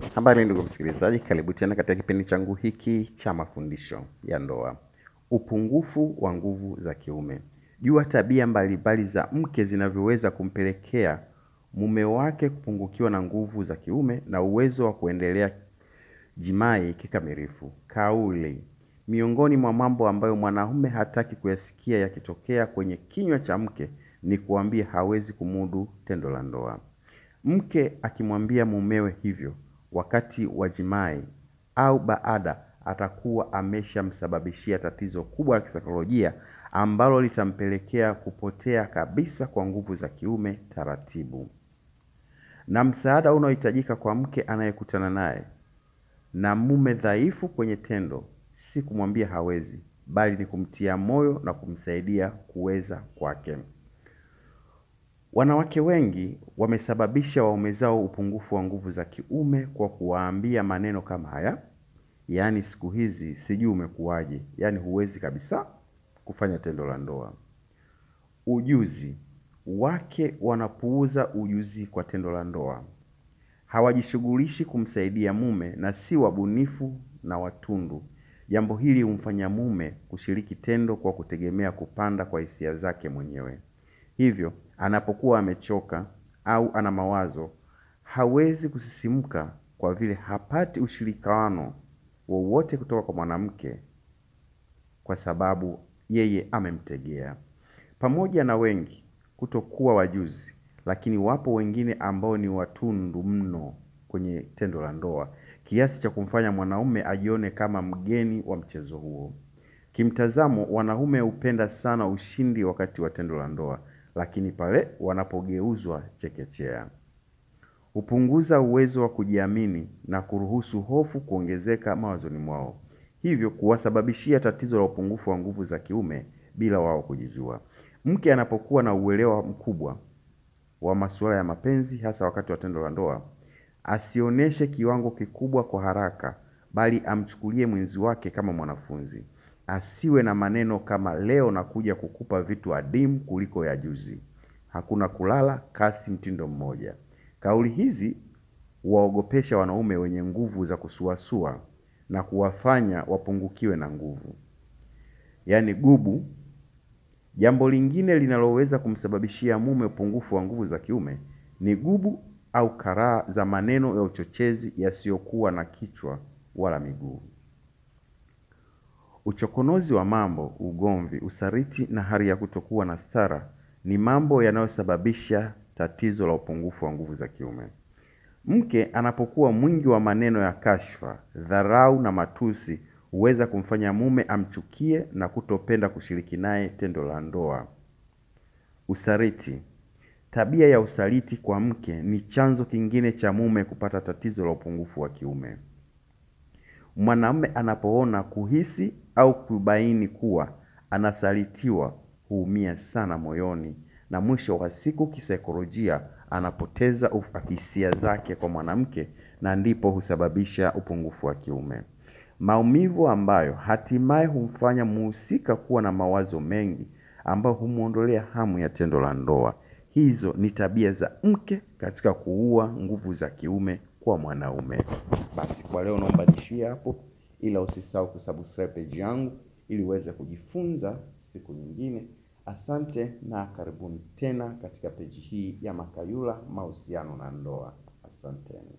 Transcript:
Habari ndugu msikilizaji, karibu tena katika kipindi changu hiki cha mafundisho ya ndoa. Upungufu wa nguvu za kiume. Jua tabia mbalimbali za mke zinavyoweza kumpelekea mume wake kupungukiwa na nguvu za kiume na uwezo wa kuendelea jimai kikamilifu. Kauli. Miongoni mwa mambo ambayo mwanaume hataki kuyasikia yakitokea kwenye kinywa cha mke ni kuambia hawezi kumudu tendo la ndoa. Mke akimwambia mumewe hivyo wakati wa jimai au baada, atakuwa ameshamsababishia tatizo kubwa la kisaikolojia ambalo litampelekea kupotea kabisa kwa nguvu za kiume taratibu. Na msaada unaohitajika kwa mke anayekutana naye na mume dhaifu kwenye tendo si kumwambia hawezi, bali ni kumtia moyo na kumsaidia kuweza kwake. Wanawake wengi wamesababisha waume zao upungufu wa nguvu za kiume kwa kuwaambia maneno kama haya. Yaani siku hizi sijui umekuwaje, yaani huwezi kabisa kufanya tendo la ndoa. Ujuzi. Wake wanapuuza ujuzi kwa tendo la ndoa. Hawajishughulishi kumsaidia mume na si wabunifu na watundu. Jambo hili humfanya mume kushiriki tendo kwa kutegemea kupanda kwa hisia zake mwenyewe. Hivyo, anapokuwa amechoka au ana mawazo, hawezi kusisimka kwa vile hapati ushirikiano wowote kutoka kwa mwanamke kwa sababu yeye amemtegea. Pamoja na wengi kutokuwa wajuzi, lakini wapo wengine ambao ni watundu mno kwenye tendo la ndoa, kiasi cha kumfanya mwanaume ajione kama mgeni wa mchezo huo. Kimtazamo, wanaume hupenda sana ushindi wakati wa tendo la ndoa, lakini pale wanapogeuzwa chekechea. Hupunguza uwezo wa kujiamini na kuruhusu hofu kuongezeka mawazoni mwao. Hivyo kuwasababishia tatizo la upungufu wa nguvu za kiume bila wao kujijua. Mke anapokuwa na uelewa mkubwa wa masuala ya mapenzi hasa wakati wa tendo la ndoa, asioneshe kiwango kikubwa kwa haraka, bali amchukulie mwenzi wake kama mwanafunzi. Asiwe na maneno kama leo nakuja kukupa vitu adimu kuliko ya juzi. Hakuna kulala kasi mtindo mmoja. Kauli hizi huwaogopesha wanaume wenye nguvu za kusuasua na kuwafanya wapungukiwe na nguvu. Yaani gubu. Jambo lingine linaloweza kumsababishia mume upungufu wa nguvu za kiume ni gubu au karaa za maneno ya uchochezi yasiyokuwa na kichwa wala miguu. Uchokonozi wa mambo, ugomvi, usaliti na hali ya kutokuwa na stara ni mambo yanayosababisha tatizo la upungufu wa nguvu za kiume. Mke anapokuwa mwingi wa maneno ya kashfa, dharau na matusi huweza kumfanya mume amchukie na kutopenda kushiriki naye tendo la ndoa. Usaliti. Tabia ya usaliti kwa mke ni chanzo kingine cha mume kupata tatizo la upungufu wa kiume. Mwanamume anapoona, kuhisi au kubaini kuwa anasalitiwa huumia sana moyoni, na mwisho wa siku kisaikolojia anapoteza hisia zake kwa mwanamke, na ndipo husababisha upungufu wa kiume. Maumivu ambayo hatimaye humfanya mhusika kuwa na mawazo mengi ambayo humuondolea hamu ya tendo la ndoa. Hizo ni tabia za mke katika kuua nguvu za kiume kwa mwanaume. Basi kwa leo naomba nishie hapo, ila usisahau kusubscribe page yangu ili uweze kujifunza siku nyingine. Asante na karibuni tena katika page hii ya Makayula mahusiano na ndoa. Asanteni.